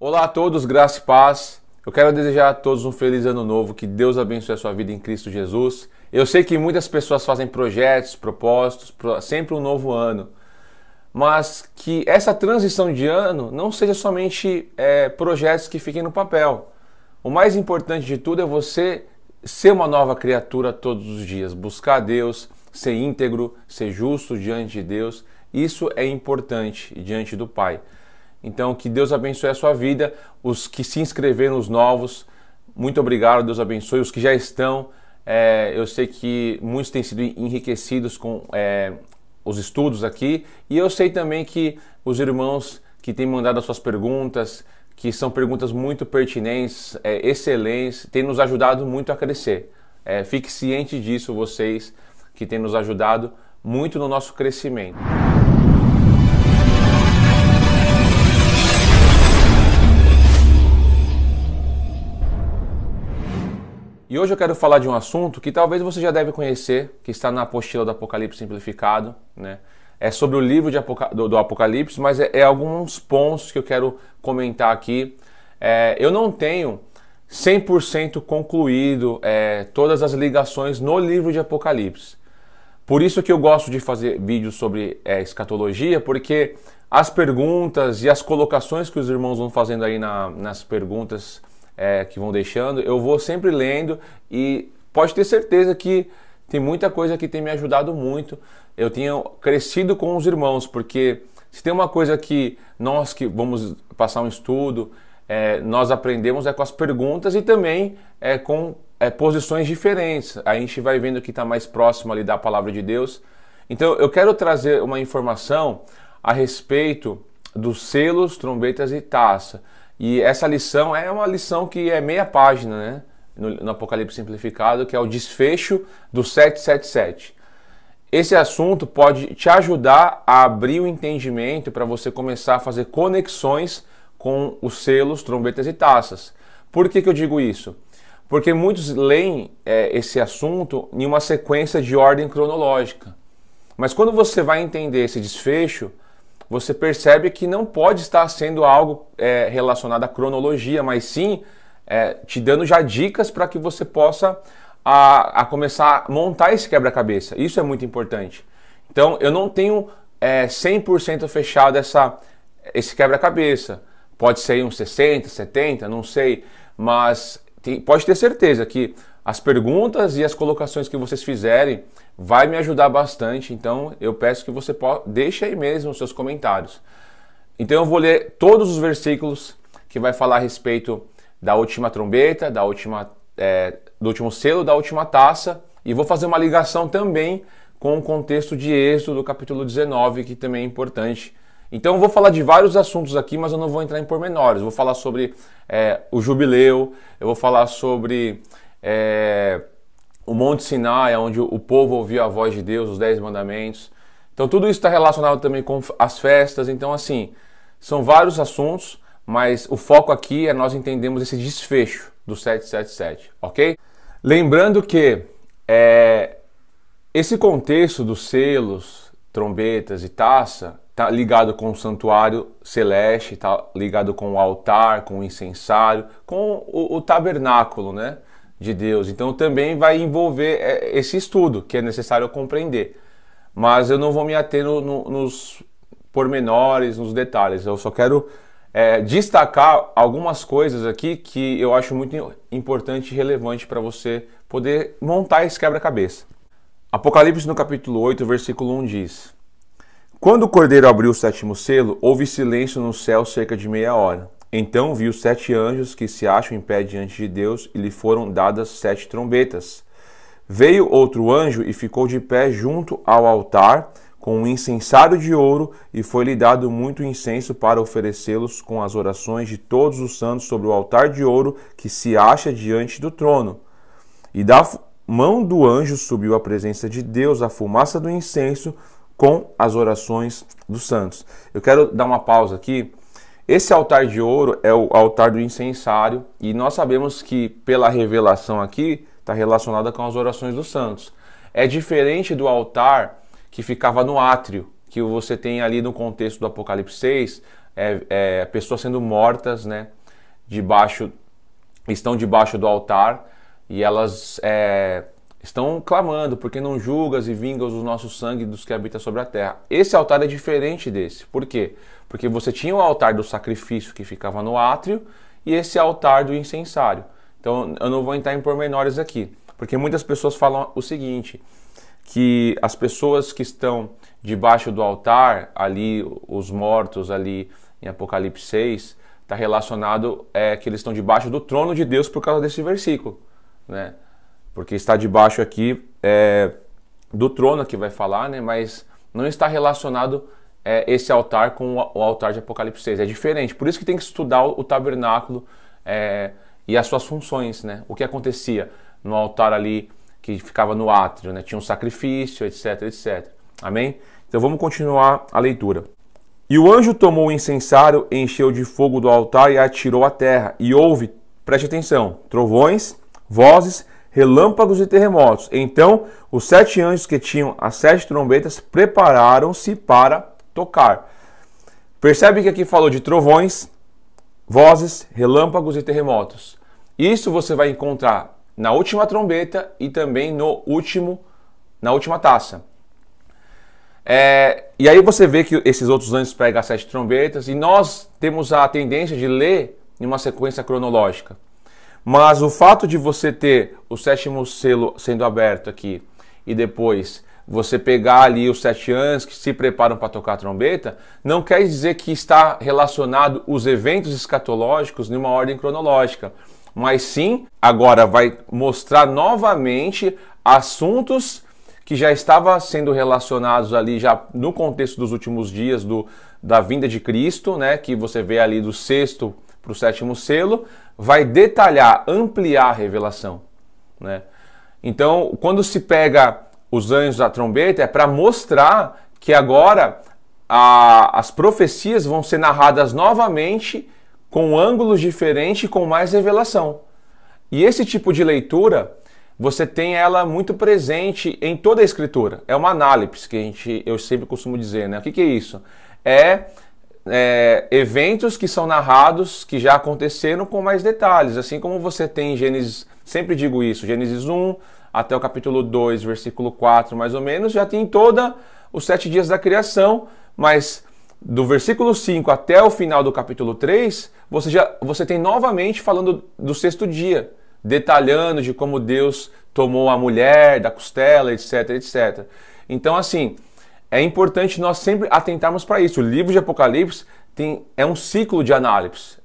Olá a todos, graça e paz. Eu quero desejar a todos um feliz ano novo, que Deus abençoe a sua vida em Cristo Jesus. Eu sei que muitas pessoas fazem projetos, propósitos, sempre um novo ano, mas que essa transição de ano não seja somente projetos que fiquem no papel. O mais importante de tudo é você ser uma nova criatura todos os dias, buscar Deus, ser íntegro, ser justo diante de Deus. Isso é importante diante do Pai. Então, que Deus abençoe a sua vida. Os que se inscreveram, os novos, muito obrigado, Deus abençoe. Os que já estão, eu sei que muitos têm sido enriquecidos com os estudos aqui. E eu sei também que os irmãos que têm mandado as suas perguntas, que são perguntas muito pertinentes, excelentes, têm nos ajudado muito a crescer. Fique ciente disso, vocês que têm nos ajudado muito no nosso crescimento. E hoje eu quero falar de um assunto que talvez você já deve conhecer, que está na apostila do Apocalipse Simplificado, né? É sobre o livro do Apocalipse, mas é alguns pontos que eu quero comentar aqui. Eu não tenho 100% concluído todas as ligações no livro de Apocalipse. Por isso que eu gosto de fazer vídeos sobre escatologia, porque as perguntas e as colocações que os irmãos vão fazendo aí nas perguntas que vão deixando, eu vou sempre lendo e pode ter certeza que tem muita coisa que tem me ajudado muito. Eu tenho crescido com os irmãos, porque se tem uma coisa que nós que vamos passar um estudo, nós aprendemos com as perguntas e também com posições diferentes. A gente vai vendo que está mais próximo ali da palavra de Deus. Então eu quero trazer uma informação a respeito dos selos, trombetas e taça. E essa lição é uma lição que é meia página, né? No Apocalipse Simplificado, que é o desfecho do 777. Esse assunto pode te ajudar a abrir o entendimento para você começar a fazer conexões com os selos, trombetas e taças. Por que eu digo isso? Porque muitos leem esse assunto em uma sequência de ordem cronológica. Mas quando você vai entender esse desfecho, você percebe que não pode estar sendo algo relacionado à cronologia, mas sim te dando já dicas para que você possa a começar a montar esse quebra-cabeça. Isso é muito importante. Então, eu não tenho 100% fechado esse quebra-cabeça. Pode ser uns 60, 70, não sei, mas pode ter certeza que as perguntas e as colocações que vocês fizerem vai me ajudar bastante. Então eu peço que você deixe aí mesmo os seus comentários. Então eu vou ler todos os versículos que vai falar a respeito da última trombeta, do último selo, da última taça, e vou fazer uma ligação também com o contexto de Êxodo, do capítulo 19, que também é importante. Então eu vou falar de vários assuntos aqui, mas eu não vou entrar em pormenores. Eu vou falar sobre o jubileu, eu vou falar sobre o Monte Sinai, onde o povo ouviu a voz de Deus, os 10 mandamentos. Então tudo isso está relacionado também com as festas. Então assim, são vários assuntos, mas o foco aqui é nós entendemos esse desfecho do 777, ok? Lembrando que esse contexto dos selos, trombetas e taça está ligado com o santuário celeste, está ligado com o altar, com o incensário, com o tabernáculo, né, de Deus. Então também vai envolver esse estudo que é necessário compreender. Mas eu não vou me ater nos pormenores, nos detalhes. Eu só quero destacar algumas coisas aqui que eu acho muito importante e relevante para você poder montar esse quebra-cabeça. Apocalipse no capítulo 8, versículo 1 diz: Quando o Cordeiro abriu o sétimo selo, houve silêncio no céu cerca de meia hora. Então vi os 7 anjos que se acham em pé diante de Deus e lhe foram dadas 7 trombetas. Veio outro anjo e ficou de pé junto ao altar com um incensário de ouro, e foi-lhe dado muito incenso para oferecê-los com as orações de todos os santos sobre o altar de ouro que se acha diante do trono. E da mão do anjo subiu à presença de Deus a fumaça do incenso com as orações dos santos. Eu quero dar uma pausa aqui. Esse altar de ouro é o altar do incensário, e nós sabemos que pela revelação aqui está relacionada com as orações dos santos. É diferente do altar que ficava no átrio, que você tem ali no contexto do Apocalipse 6, pessoas sendo mortas, né, estão debaixo do altar e elas estão clamando, porque não julgas e vingas o nosso sangue dos que habitam sobre a terra. Esse altar é diferente desse. Por quê? Porque você tinha o altar do sacrifício que ficava no átrio e esse altar do incensário. Então eu não vou entrar em pormenores aqui, porque muitas pessoas falam o seguinte, que as pessoas que estão debaixo do altar, ali os mortos ali em Apocalipse 6, está relacionado que eles estão debaixo do trono de Deus por causa desse versículo, né? Porque está debaixo aqui do trono que vai falar, né? Mas não está relacionado esse altar com o altar de Apocalipse 6. É diferente, por isso que tem que estudar o tabernáculo e as suas funções, né? O que acontecia no altar ali que ficava no átrio, né? Tinha um sacrifício, etc, etc. Amém? Então vamos continuar a leitura. E o anjo tomou o incensário, encheu de fogo do altar e atirou à terra. E houve, preste atenção, trovões, vozes, relâmpagos e terremotos. Então os 7 anjos que tinham as 7 trombetas prepararam-se para tocar. Percebe que aqui falou de trovões, vozes, relâmpagos e terremotos. Isso você vai encontrar na última trombeta e também na última taça. E aí você vê que esses outros anjos pegam as 7 trombetas e nós temos a tendência de ler em uma sequência cronológica. Mas o fato de você ter o 7º selo sendo aberto aqui e depois você pegar ali os 7 anjos que se preparam para tocar a trombeta, não quer dizer que está relacionado os eventos escatológicos numa ordem cronológica. Mas sim, agora vai mostrar novamente assuntos que já estavam sendo relacionados ali já no contexto dos últimos dias da vinda de Cristo, né? Que você vê ali do 6º para o 7º selo, vai detalhar, ampliar a revelação, né? Então, quando se pega os anjos da trombeta, é para mostrar que agora as profecias vão ser narradas novamente com ângulos diferentes e com mais revelação. E esse tipo de leitura, você tem ela muito presente em toda a Escritura. É uma análise que eu sempre costumo dizer, né? O que é isso? Eventos que são narrados, que já aconteceram com mais detalhes. Assim como você tem em Gênesis, sempre digo isso, Gênesis 1 até o capítulo 2, versículo 4 mais ou menos, já tem todos os 7 dias da criação, mas do versículo 5 até o final do capítulo 3, você tem novamente falando do 6º dia, detalhando de como Deus tomou a mulher da costela, etc, etc. Então, assim, é importante nós sempre atentarmos para isso. O livro de Apocalipse é um ciclo de análise.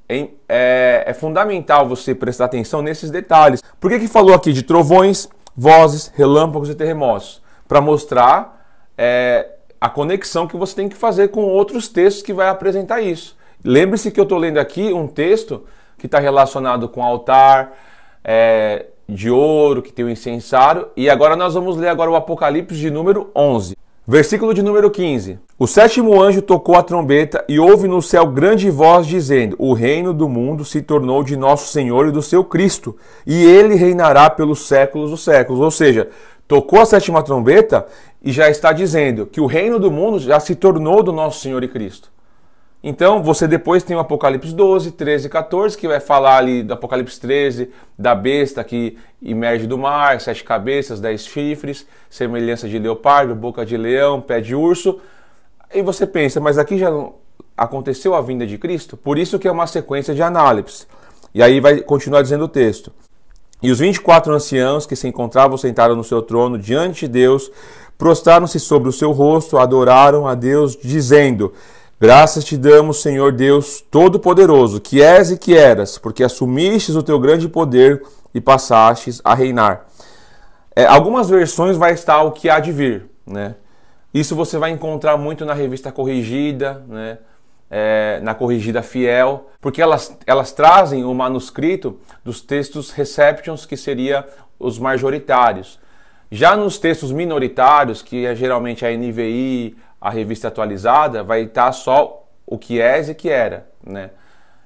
É fundamental você prestar atenção nesses detalhes. Por que falou aqui de trovões, vozes, relâmpagos e terremotos? Para mostrar a conexão que você tem que fazer com outros textos que vai apresentar isso. Lembre-se que eu estou lendo aqui um texto que está relacionado com altar de ouro, que tem o incensário. E agora nós vamos ler agora o Apocalipse de número 11. Versículo de número 15. O 7º anjo tocou a trombeta e houve no céu grande voz dizendo: o reino do mundo se tornou de nosso Senhor e do seu Cristo, e ele reinará pelos séculos dos séculos. Ou seja, tocou a 7ª trombeta e já está dizendo que o reino do mundo já se tornou do nosso Senhor e Cristo. Então, você depois tem o Apocalipse 12, 13 e 14, que vai falar ali do Apocalipse 13, da besta que emerge do mar, 7 cabeças, 10 chifres, semelhança de leopardo, boca de leão, pé de urso. E você pensa, mas aqui já não aconteceu a vinda de Cristo? Por isso que é uma sequência de análise. E aí vai continuar dizendo o texto. E os 24 anciãos que se encontravam sentados no seu trono diante de Deus, prostraram-se sobre o seu rosto, adoraram a Deus, dizendo: graças te damos, Senhor Deus Todo-Poderoso, que és e que eras, porque assumistes o teu grande poder e passastes a reinar. Algumas versões vai estar o que há de vir, né? Isso você vai encontrar muito na Revista Corrigida, né? Na Corrigida Fiel, porque elas trazem o manuscrito dos textos Receptions, que seria os majoritários. Já nos textos minoritários, que é geralmente a NVI, a Revista Atualizada, vai estar só o que és e que era, né?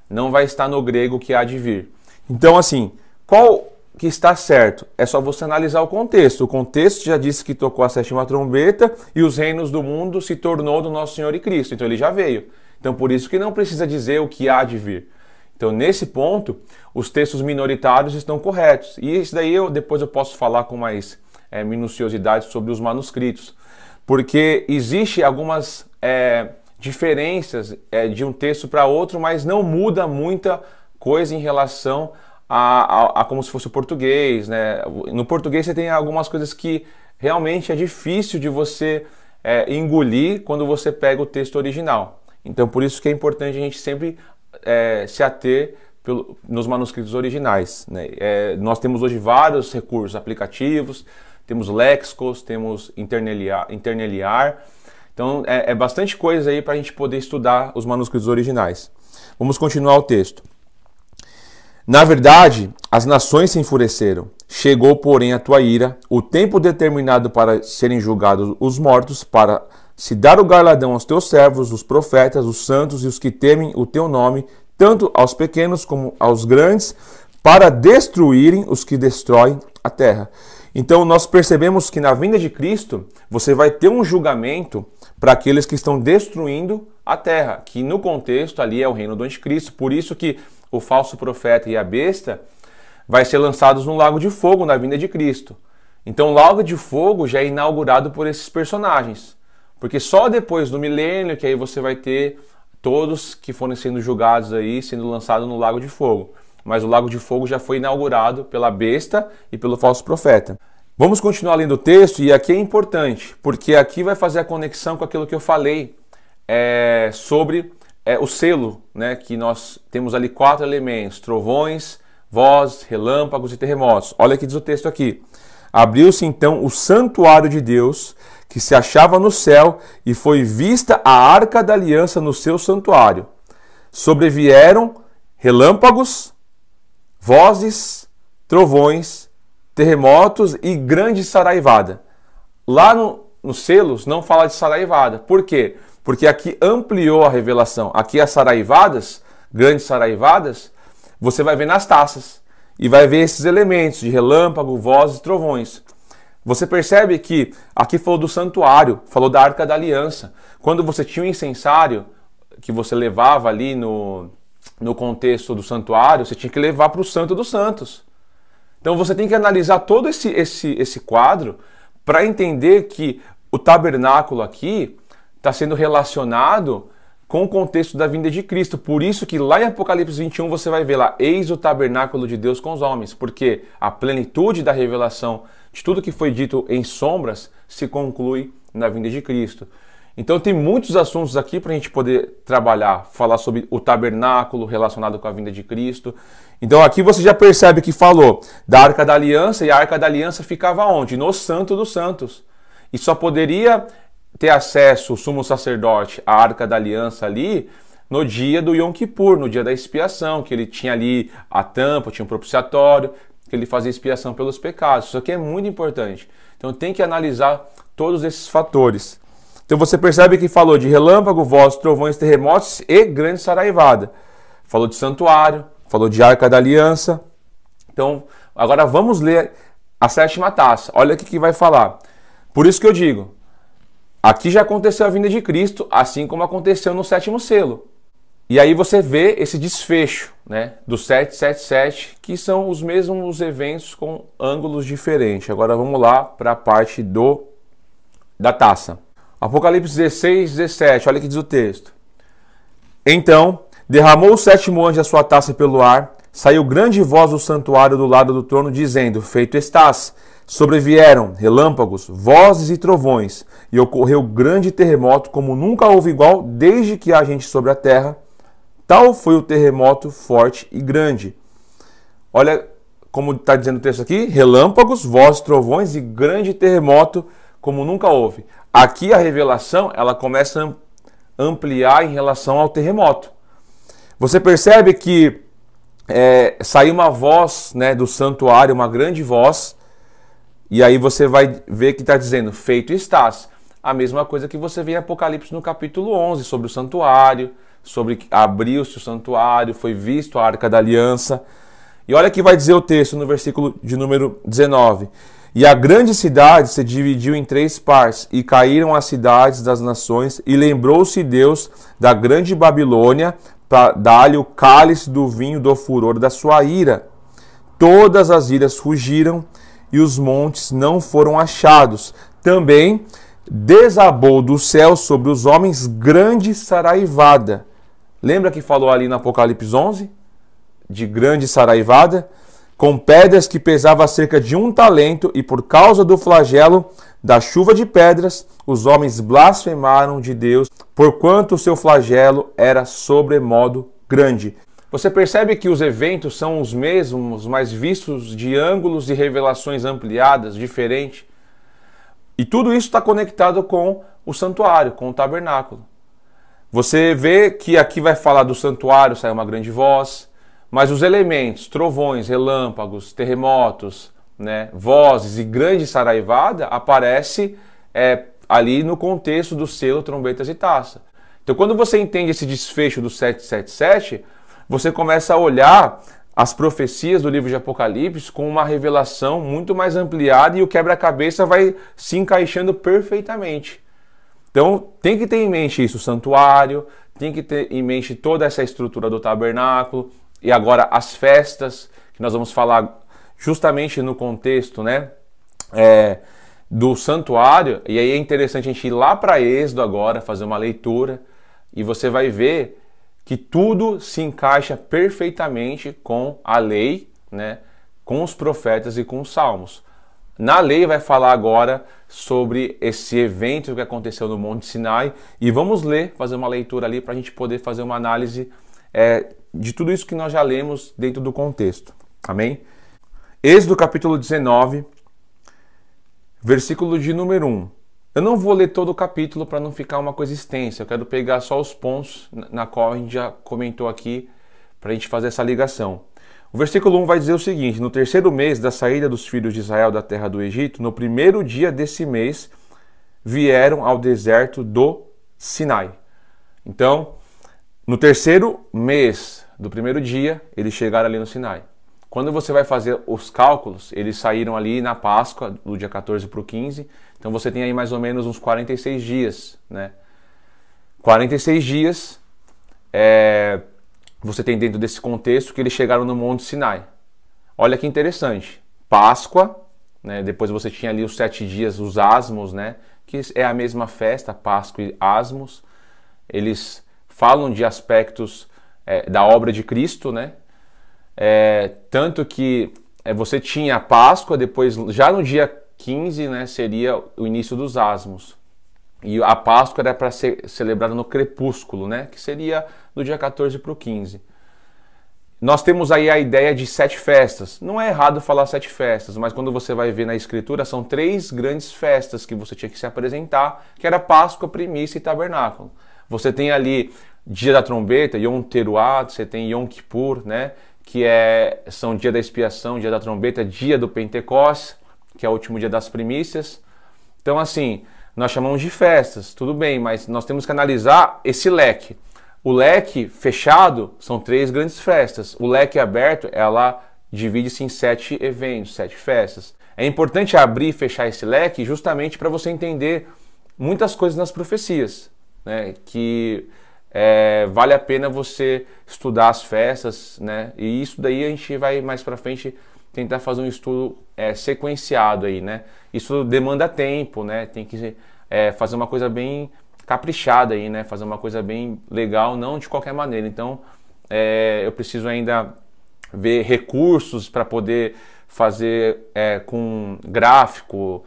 Não vai estar no grego o que há de vir. Então, assim, qual que está certo? É só você analisar o contexto. O contexto já disse que tocou a 7ª trombeta e os reinos do mundo se tornou do nosso Senhor e Cristo. Então ele já veio. Então por isso que não precisa dizer o que há de vir. Então nesse ponto, os textos minoritários estão corretos. E isso daí depois eu posso falar com mais minuciosidade sobre os manuscritos. Porque existe algumas diferenças de um texto para outro, mas não muda muita coisa em relação a como se fosse o português, né? No português você tem algumas coisas que realmente é difícil de você engolir quando você pega o texto original. Então por isso que é importante a gente sempre se ater nos manuscritos originais, né? Nós temos hoje vários recursos, aplicativos, temos léxicos, temos interneliar. Então é bastante coisa aí para a gente poder estudar os manuscritos originais. Vamos continuar o texto. Na verdade, as nações se enfureceram. Chegou, porém, a tua ira, o tempo determinado para serem julgados os mortos, para se dar o galardão aos teus servos, os profetas, os santos e os que temem o teu nome, tanto aos pequenos como aos grandes, para destruírem os que destroem a terra. Então nós percebemos que na vinda de Cristo, você vai ter um julgamento para aqueles que estão destruindo a terra, que no contexto ali é o reino do anticristo. Por isso que o falso profeta e a besta vai ser lançados no lago de fogo na vinda de Cristo. Então o lago de fogo já é inaugurado por esses personagens, porque só depois do milênio que aí você vai ter todos que forem sendo julgados aí, sendo lançados no lago de fogo. Mas o lago de fogo já foi inaugurado pela besta e pelo falso profeta. Vamos continuar lendo o texto, e aqui é importante, porque aqui vai fazer a conexão com aquilo que eu falei sobre o selo, né, que nós temos ali 4 elementos: trovões, vozes, relâmpagos e terremotos. Olha o que diz o texto aqui. Abriu-se então o santuário de Deus, que se achava no céu, e foi vista a arca da aliança no seu santuário. Sobrevieram relâmpagos, vozes, trovões, terremotos e grande saraivada. Lá nos selos não fala de saraivada. Por quê? Porque aqui ampliou a revelação. Aqui as saraivadas, grandes saraivadas, você vai ver nas taças. E vai ver esses elementos de relâmpago, vozes e trovões. Você percebe que aqui falou do santuário, falou da arca da aliança. Quando você tinha um incensário que você levava ali no contexto do santuário, você tinha que levar para o Santo dos Santos. Então você tem que analisar todo esse quadro para entender que o tabernáculo aqui está sendo relacionado com o contexto da vinda de Cristo. Por isso que lá em Apocalipse 21 você vai ver lá: eis o tabernáculo de Deus com os homens, porque a plenitude da revelação de tudo que foi dito em sombras se conclui na vinda de Cristo. Então tem muitos assuntos aqui para a gente poder trabalhar, falar sobre o tabernáculo relacionado com a vinda de Cristo. Então aqui você já percebe que falou da Arca da Aliança, e a Arca da Aliança ficava onde? No Santo dos Santos. E só poderia ter acesso o sumo sacerdote à Arca da Aliança ali no dia do Yom Kippur, no dia da expiação, que ele tinha ali a tampa, tinha um propiciatório, que ele fazia expiação pelos pecados. Isso aqui é muito importante. Então tem que analisar todos esses fatores. Então você percebe que falou de relâmpago, vozes, trovões, terremotos e grande saraivada. Falou de santuário, falou de Arca da Aliança. Então, agora vamos ler a 7ª taça. Olha o que vai falar. Por isso que eu digo, aqui já aconteceu a vinda de Cristo, assim como aconteceu no 7º selo. E aí você vê esse desfecho, né, do 777, que são os mesmos eventos com ângulos diferentes. Agora vamos lá para a parte da taça. Apocalipse 16, 17, olha o que diz o texto. Então, derramou o 7º anjo a sua taça pelo ar, saiu grande voz do santuário do lado do trono, dizendo: feito estás. Sobrevieram relâmpagos, vozes e trovões, e ocorreu grande terremoto, como nunca houve igual, desde que há gente sobre a terra. Tal foi o terremoto forte e grande. Olha como está dizendo o texto aqui: relâmpagos, vozes, trovões e grande terremoto, como nunca houve. Aqui a revelação ela começa a ampliar em relação ao terremoto. Você percebe que saiu uma voz, né, do santuário, uma grande voz, e aí você vai ver que está dizendo: feito estás. A mesma coisa que você vê em Apocalipse no capítulo 11, sobre o santuário, sobre que abriu-se o santuário, foi visto a Arca da Aliança. E olha que vai dizer o texto no versículo de número 19. E a grande cidade se dividiu em 3 partes, e caíram as cidades das nações, e lembrou-se Deus da grande Babilônia, para dar-lhe o cálice do vinho do furor da sua ira. Todas as ilhas fugiram, e os montes não foram achados. Também desabou do céu sobre os homens grande saraivada. Lembra que falou ali no Apocalipse 11? De grande saraivada? Com pedras que pesava cerca de 1 talento, e por causa do flagelo da chuva de pedras, os homens blasfemaram de Deus, porquanto o seu flagelo era sobremodo grande. Você percebe que os eventos são os mesmos, mas vistos de ângulos e revelações ampliadas, diferentes. E tudo isso está conectado com o santuário, com o tabernáculo. Você vê que aqui vai falar do santuário, sai uma grande voz, mas os elementos, trovões, relâmpagos, terremotos, né, vozes e grande saraivada aparece ali no contexto do selo, trombetas e taça. Então quando você entende esse desfecho do 777, você começa a olhar as profecias do livro de Apocalipse com uma revelação muito mais ampliada, e o quebra-cabeça vai se encaixando perfeitamente. Então tem que ter em mente isso, o santuário, tem que ter em mente toda essa estrutura do tabernáculo, e agora as festas, que nós vamos falar justamente no contexto, né, do santuário. E aí é interessante a gente ir lá para Êxodo agora, fazer uma leitura, e você vai ver que tudo se encaixa perfeitamente com a lei, né, com os profetas e com os salmos. Na lei vai falar agora sobre esse evento que aconteceu no Monte Sinai, e vamos ler, fazer uma leitura ali para a gente poder fazer uma análise de tudo isso que nós já lemos dentro do contexto. Amém? Êxodo capítulo 19, versículo de número 1. Eu não vou ler todo o capítulo para não ficar uma coisa extensa. Eu quero pegar só os pontos na qual a gente já comentou aqui para a gente fazer essa ligação. O versículo 1 vai dizer o seguinte: no 3º mês da saída dos filhos de Israel da terra do Egito, no 1º dia desse mês, vieram ao deserto do Sinai. Então, no 3º mês do 1º dia, eles chegaram ali no Sinai. Quando você vai fazer os cálculos, eles saíram ali na Páscoa, do dia 14 para o 15. Então você tem aí mais ou menos uns 46 dias, né? 46 dias você tem dentro desse contexto que eles chegaram no Monte Sinai. Olha que interessante. Páscoa, né? Depois você tinha ali os 7 dias, os asmos, né? Que é a mesma festa, Páscoa e asmos. Eles falam de aspectos da obra de Cristo, né? Tanto que você tinha a Páscoa, depois já no dia 15, né, seria o início dos asmos. E a Páscoa era para ser celebrada no crepúsculo, né, que seria do dia 14 para o 15. Nós temos aí a ideia de 7 festas. Não é errado falar 7 festas, mas quando você vai ver na Escritura, são 3 grandes festas que você tinha que se apresentar, que era Páscoa, Primícia e Tabernáculo. Você tem ali Dia da Trombeta, Yom Teruah, você tem Yom Kippur, né, que são dia da expiação, dia da trombeta, dia do Pentecostes, que é o último dia das primícias. Então, assim, nós chamamos de festas, tudo bem, mas nós temos que analisar esse leque. O leque fechado são 3 grandes festas. O leque aberto, ela divide-se em 7 eventos, 7 festas. É importante abrir e fechar esse leque justamente para você entender muitas coisas nas profecias, né, que vale a pena você estudar as festas, né? E isso daí a gente vai mais para frente tentar fazer um estudo sequenciado aí, né? Isso demanda tempo, né? Tem que fazer uma coisa bem caprichada aí, né? Fazer uma coisa bem legal, não de qualquer maneira. Então, eu preciso ainda ver recursos para poder fazer com gráfico,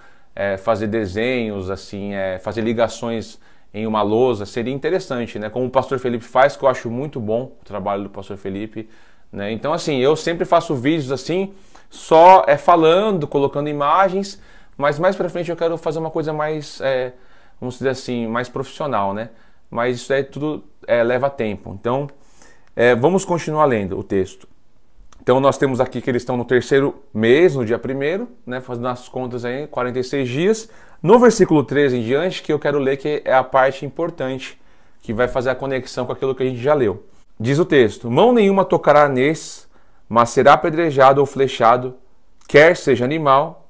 fazer desenhos, assim, fazer ligações em uma lousa. Seria interessante, né? Como o pastor Felipe faz, que eu acho muito bom o trabalho do pastor Felipe, né? Então, assim, eu sempre faço vídeos assim, só falando, colocando imagens, mas mais pra frente eu quero fazer uma coisa mais, vamos dizer assim, mais profissional, né? Mas isso tudo leva tempo. Então, vamos continuar lendo o texto. Então, nós temos aqui que eles estão no 3º mês, no dia 1º, né? Fazendo as contas aí, 46 dias. No versículo 13 em diante, que eu quero ler, que é a parte importante, que vai fazer a conexão com aquilo que a gente já leu. Diz o texto: mão nenhuma tocará nesse, mas será apedrejado ou flechado, quer seja animal,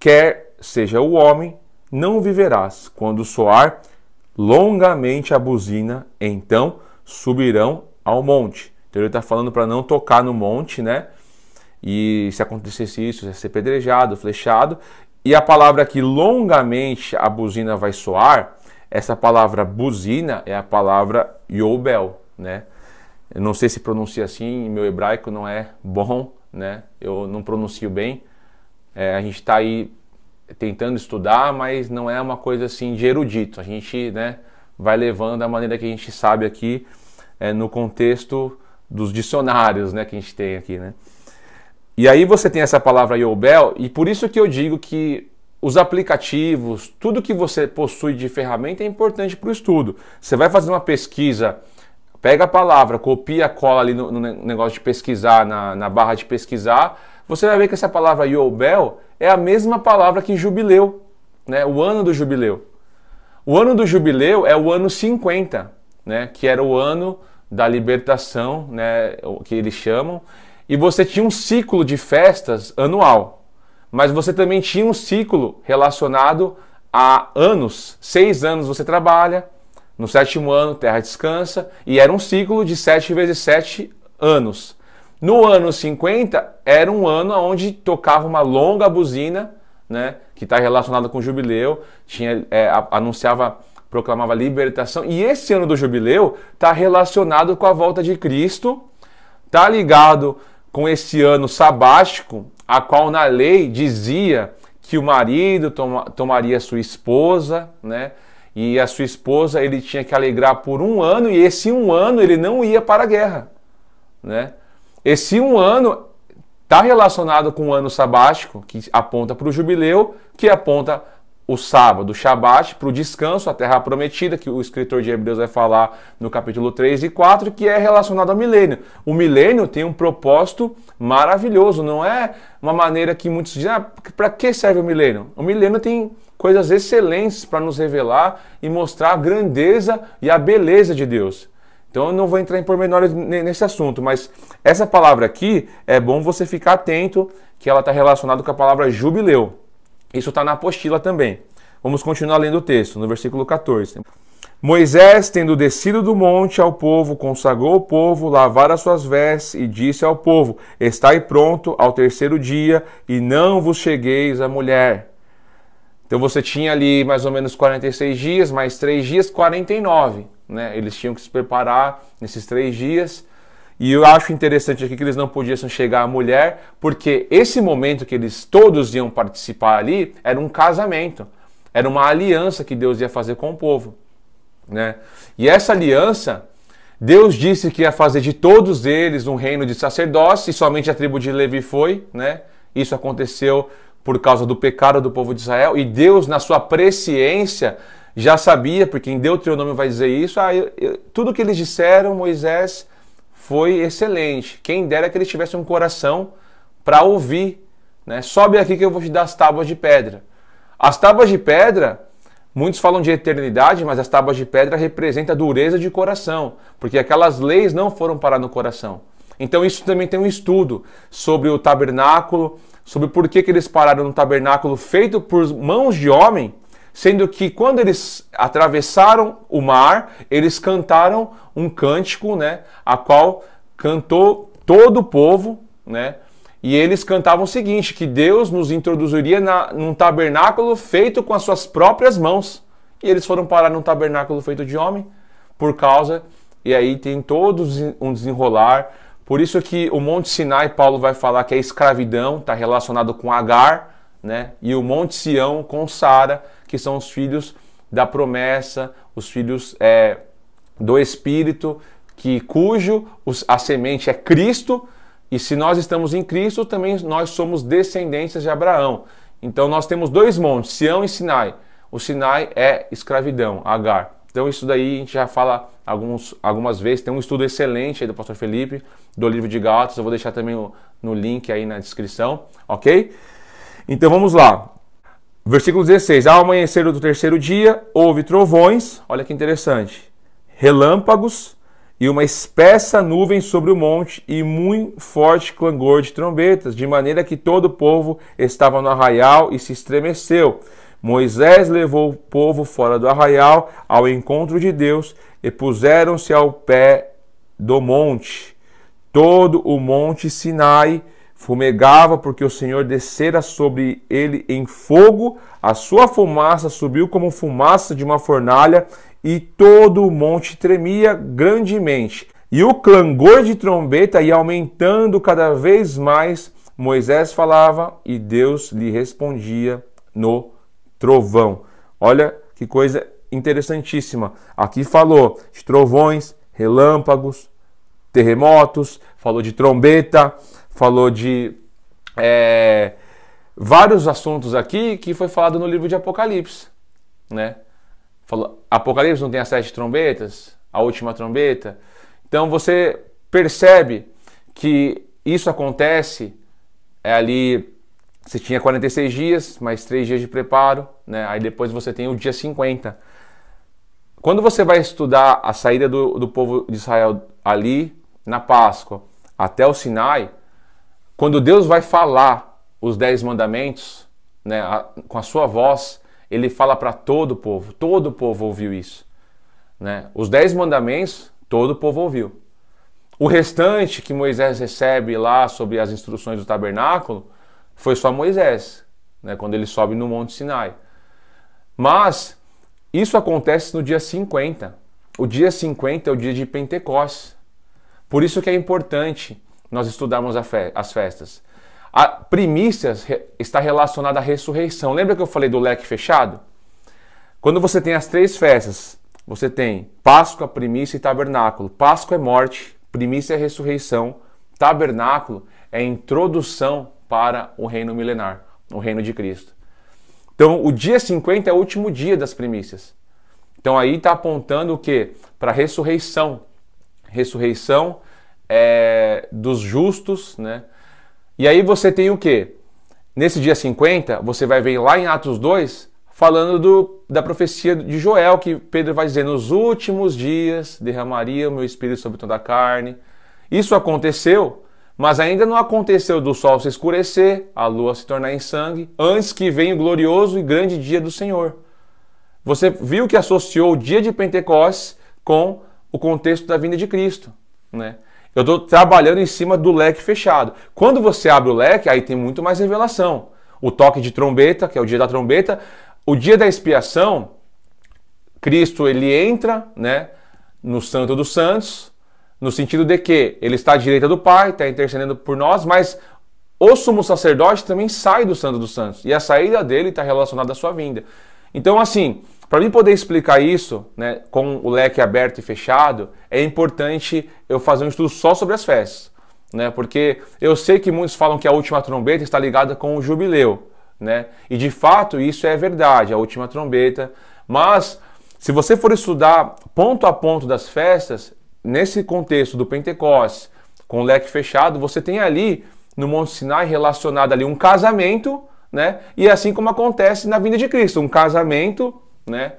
quer seja o homem, não viverás. Quando soar longamente a buzina, então subirão ao monte. Então ele está falando para não tocar no monte, né? E se acontecesse isso, ia ser pedrejado, flechado. E a palavra aqui, longamente a buzina vai soar, essa palavra buzina é a palavra Yobel, né? Eu não sei se pronuncia assim, meu hebraico não é bom, né? Eu não pronuncio bem. A gente está aí tentando estudar, mas não é uma coisa assim de erudito. A gente, né, vai levando da maneira que a gente sabe aqui, no contexto dos dicionários, né, que a gente tem aqui, né? E aí você tem essa palavra Yobel, e por isso que eu digo que os aplicativos, tudo que você possui de ferramenta é importante para o estudo. Você vai fazer uma pesquisa, pega a palavra, copia, cola ali no negócio de pesquisar, na barra de pesquisar, você vai ver que essa palavra Yobel é a mesma palavra que jubileu, né? O ano do jubileu. O ano do jubileu é o ano 50, né? Que era o ano da libertação, né? O que eles chamam. E você tinha um ciclo de festas anual. Mas você também tinha um ciclo relacionado a anos. 6 anos você trabalha, no 7º ano terra descansa, e era um ciclo de 7 vezes 7 anos. No ano 50, era um ano onde tocava uma longa buzina, né, que está relacionado com o jubileu, anunciava, proclamava libertação. E esse ano do jubileu está relacionado com a volta de Cristo, está ligado com esse ano sabático, a qual na lei dizia que o marido tomaria sua esposa, né? E a sua esposa ele tinha que alegrar por 1 ano, e esse 1 ano ele não ia para a guerra, né? Esse 1 ano está relacionado com o ano sabático, que aponta para o jubileu, que aponta o sábado, o Shabat, para o descanso, a terra prometida, que o escritor de Hebreus vai falar no capítulo 3 e 4, que é relacionado ao milênio. O milênio tem um propósito maravilhoso, não é uma maneira que muitos dizem, para que serve o milênio? O milênio tem coisas excelentes para nos revelar e mostrar a grandeza e a beleza de Deus. Então eu não vou entrar em pormenores nesse assunto, mas essa palavra aqui, é bom você ficar atento, que ela está relacionada com a palavra jubileu. Isso está na apostila também. Vamos continuar lendo o texto, no versículo 14. Moisés, tendo descido do monte ao povo, consagrou o povo, lavara as suas vestes e disse ao povo, estai pronto ao 3º dia e não vos chegueis a mulher. Então você tinha ali mais ou menos 46 dias, mais 3 dias, 49. Né? Eles tinham que se preparar nesses 3 dias. E eu acho interessante aqui que eles não podiam chegar à mulher, porque esse momento que eles todos iam participar ali era um casamento, era uma aliança que Deus ia fazer com o povo, né? E essa aliança, Deus disse que ia fazer de todos eles um reino de sacerdócio, e somente a tribo de Levi foi, né? Isso aconteceu por causa do pecado do povo de Israel, e Deus, na sua presciência, já sabia, porque em Deuteronômio vai dizer isso, tudo que eles disseram, Moisés foi excelente. Quem dera que ele tivesse um coração para ouvir, né? Sobe aqui que eu vou te dar as tábuas de pedra. As tábuas de pedra, muitos falam de eternidade, mas as tábuas de pedra representam a dureza de coração, porque aquelas leis não foram parar no coração. Então isso também tem um estudo sobre o tabernáculo, sobre por que eles pararam no tabernáculo feito por mãos de homem, sendo que quando eles atravessaram o mar, eles cantaram um cântico, né, a qual cantou todo o povo, né, e eles cantavam o seguinte, que Deus nos introduziria num tabernáculo feito com as suas próprias mãos. E eles foram parar num tabernáculo feito de homem, por causa, e aí tem todo um desenrolar. Por isso que o Monte Sinai, Paulo vai falar que a escravidão está relacionado com Agar, né, e o Monte Sião com Sara, que são os filhos da promessa, os filhos do Espírito, cujo a semente é Cristo, e se nós estamos em Cristo, também nós somos descendentes de Abraão. Então nós temos 2 montes, Sião e Sinai. O Sinai é escravidão, Agar. Então isso daí a gente já fala algumas vezes, tem um estudo excelente aí do pastor Felipe, do livro de Gálatas, eu vou deixar também no link aí na descrição, ok? Então vamos lá. Versículo 16. Ao amanhecer do 3º dia, houve trovões, olha que interessante, relâmpagos e uma espessa nuvem sobre o monte, e muito forte clangor de trombetas, de maneira que todo o povo estava no arraial e se estremeceu. Moisés levou o povo fora do arraial ao encontro de Deus, e puseram-se ao pé do monte. Todo o monte Sinai fumegava, porque o Senhor descera sobre ele em fogo, a sua fumaça subiu como fumaça de uma fornalha, e todo o monte tremia grandemente. E o clangor de trombeta ia aumentando cada vez mais. Moisés falava e Deus lhe respondia no trovão. Olha que coisa interessantíssima. Aqui falou de trovões, relâmpagos, terremotos, falou de trombeta, falou de vários assuntos aqui que foi falado no livro de Apocalipse, né? Falou, Apocalipse não tem as 7 trombetas, a última trombeta. Então você percebe que isso acontece ali. Você tinha 46 dias, mais 3 dias de preparo, né? Aí depois você tem o dia 50. Quando você vai estudar a saída do povo de Israel ali na Páscoa até o Sinai, quando Deus vai falar os 10 mandamentos, né, com a sua voz, ele fala para todo o povo ouviu isso, né? Os 10 mandamentos, todo o povo ouviu. O restante que Moisés recebe lá sobre as instruções do tabernáculo, foi só Moisés, né, quando ele sobe no Monte Sinai. Mas isso acontece no dia 50. O dia 50 é o dia de Pentecostes. Por isso que é importante nós estudarmos as festas. A primícias está relacionada à ressurreição. Lembra que eu falei do leque fechado? Quando você tem as 3 festas, você tem Páscoa, primícia e tabernáculo. Páscoa é morte, primícia é ressurreição, tabernáculo é introdução para o reino milenar, o reino de Cristo. Então, o dia 50 é o último dia das primícias. Então, aí está apontando o quê? Para a ressurreição. Ressurreição dos justos, né? E aí você tem o quê? Nesse dia 50, você vai ver lá em Atos 2, falando da profecia de Joel, que Pedro vai dizer, nos últimos dias derramaria o meu espírito sobre toda a carne. Isso aconteceu, mas ainda não aconteceu do sol se escurecer, a lua se tornar em sangue, antes que venha o glorioso e grande dia do Senhor. Você viu que associou o dia de Pentecostes com o contexto da vinda de Cristo, né? Eu estou trabalhando em cima do leque fechado. Quando você abre o leque, aí tem muito mais revelação. O toque de trombeta, que é o dia da trombeta, o dia da expiação, Cristo ele entra, né, no Santo dos Santos, no sentido de que ele está à direita do Pai, está intercedendo por nós, mas o sumo sacerdote também sai do Santo dos Santos. E a saída dele está relacionada à sua vinda. Então, assim, para mim poder explicar isso, né, com o leque aberto e fechado, é importante eu fazer um estudo só sobre as festas, né, porque eu sei que muitos falam que a última trombeta está ligada com o jubileu, né, e de fato isso é verdade, a última trombeta, mas se você for estudar ponto a ponto das festas, nesse contexto do Pentecostes, com o leque fechado, você tem ali no Monte Sinai relacionado ali um casamento, né, e assim como acontece na vinda de Cristo, um casamento, né,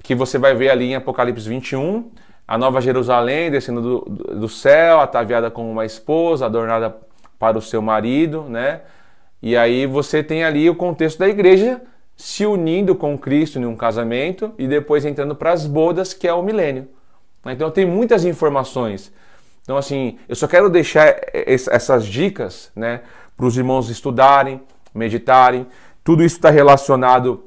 que você vai ver ali em Apocalipse 21, a Nova Jerusalém descendo do céu, ataviada como uma esposa, adornada para o seu marido, né? E aí você tem ali o contexto da igreja se unindo com Cristo em um casamento e depois entrando para as bodas, que é o milênio. Então tem muitas informações. Então assim, eu só quero deixar essas dicas, né, para os irmãos estudarem, meditarem. Tudo isso está relacionado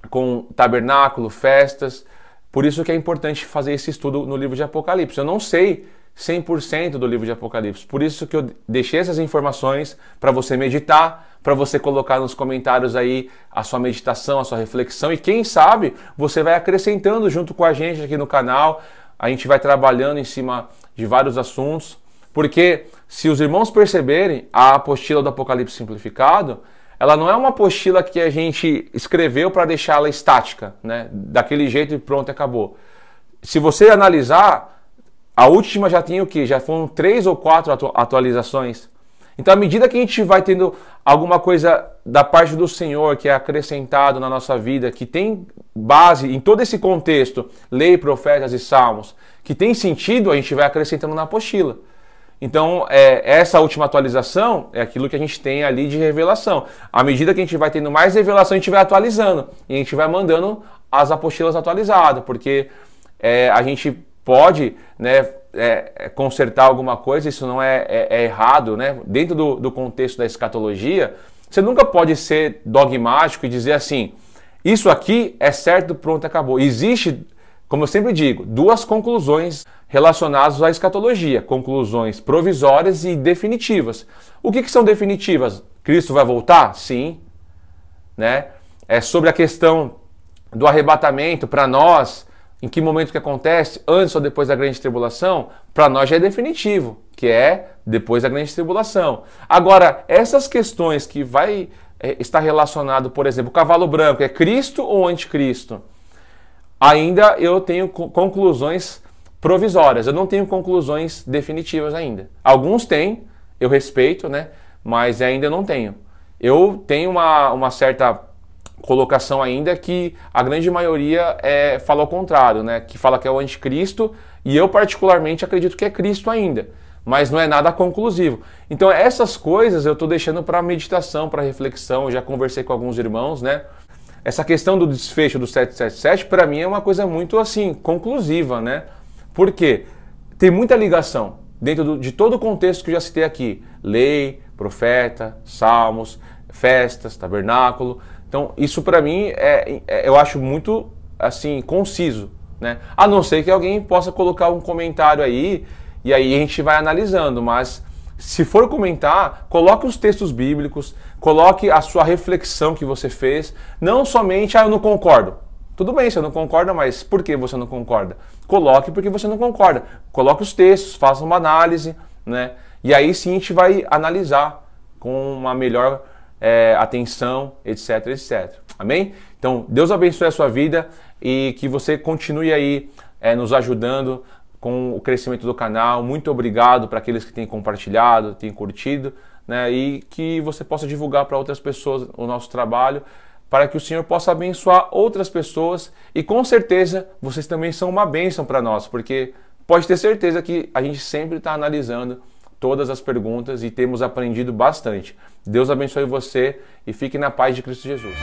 com tabernáculo, festas. Por isso que é importante fazer esse estudo no livro de Apocalipse. Eu não sei 100% do livro de Apocalipse. Por isso que eu deixei essas informações para você meditar, para você colocar nos comentários aí a sua meditação, a sua reflexão. E quem sabe você vai acrescentando junto com a gente aqui no canal. A gente vai trabalhando em cima de vários assuntos. Porque se os irmãos perceberem, a apostila do Apocalipse simplificado, ela não é uma apostila que a gente escreveu para deixá-la estática, né? Daquele jeito e pronto, acabou. Se você analisar, a última já tinha o quê? Já foram 3 ou 4 atualizações. Então, à medida que a gente vai tendo alguma coisa da parte do Senhor que é acrescentado na nossa vida, que tem base em todo esse contexto, lei, profetas e salmos, que tem sentido, a gente vai acrescentando na apostila. Então, essa última atualização é aquilo que a gente tem ali de revelação. À medida que a gente vai tendo mais revelação, a gente vai atualizando. E a gente vai mandando as apostilas atualizadas, porque a gente pode, né, consertar alguma coisa, isso não é errado, né? Dentro do contexto da escatologia, você nunca pode ser dogmático e dizer assim, isso aqui é certo, pronto, acabou. Existe, como eu sempre digo, duas conclusões relacionadas à escatologia, conclusões provisórias e definitivas. O que são definitivas? Cristo vai voltar? Sim. Né? É sobre a questão do arrebatamento para nós, em que momento que acontece, antes ou depois da grande tribulação, para nós já é definitivo, que é depois da grande tribulação. Agora, essas questões que vai estar relacionado, por exemplo, o cavalo branco, é Cristo ou anticristo? Ainda eu tenho conclusões provisórias, eu não tenho conclusões definitivas ainda. Alguns têm, eu respeito, né? Mas ainda não tenho. Eu tenho uma certa colocação ainda que a grande maioria fala ao contrário, né? Que fala que é o anticristo, e eu particularmente acredito que é Cristo ainda, mas não é nada conclusivo. Então essas coisas eu estou deixando para meditação, para reflexão. Eu já conversei com alguns irmãos, né? Essa questão do desfecho do 777 para mim é uma coisa muito assim conclusiva, né? Porque tem muita ligação dentro de todo o contexto que eu já citei aqui: lei, profeta, salmos, festas, tabernáculo. Então, isso para mim eu acho muito assim conciso, né? A não ser que alguém possa colocar um comentário aí e aí a gente vai analisando, mas se for comentar, coloque os textos bíblicos, coloque a sua reflexão que você fez, não somente, eu não concordo. Tudo bem, você não concorda, mas por que você não concorda? Coloque porque você não concorda. Coloque os textos, faça uma análise, né? E aí sim a gente vai analisar com uma melhor atenção, etc, etc. Amém? Então, Deus abençoe a sua vida e que você continue aí nos ajudando com o crescimento do canal. Muito obrigado para aqueles que têm compartilhado, têm curtido, né? E que você possa divulgar para outras pessoas o nosso trabalho, para que o Senhor possa abençoar outras pessoas. E com certeza vocês também são uma bênção para nós, porque pode ter certeza que a gente sempre está analisando todas as perguntas e temos aprendido bastante. Deus abençoe você e fique na paz de Cristo Jesus.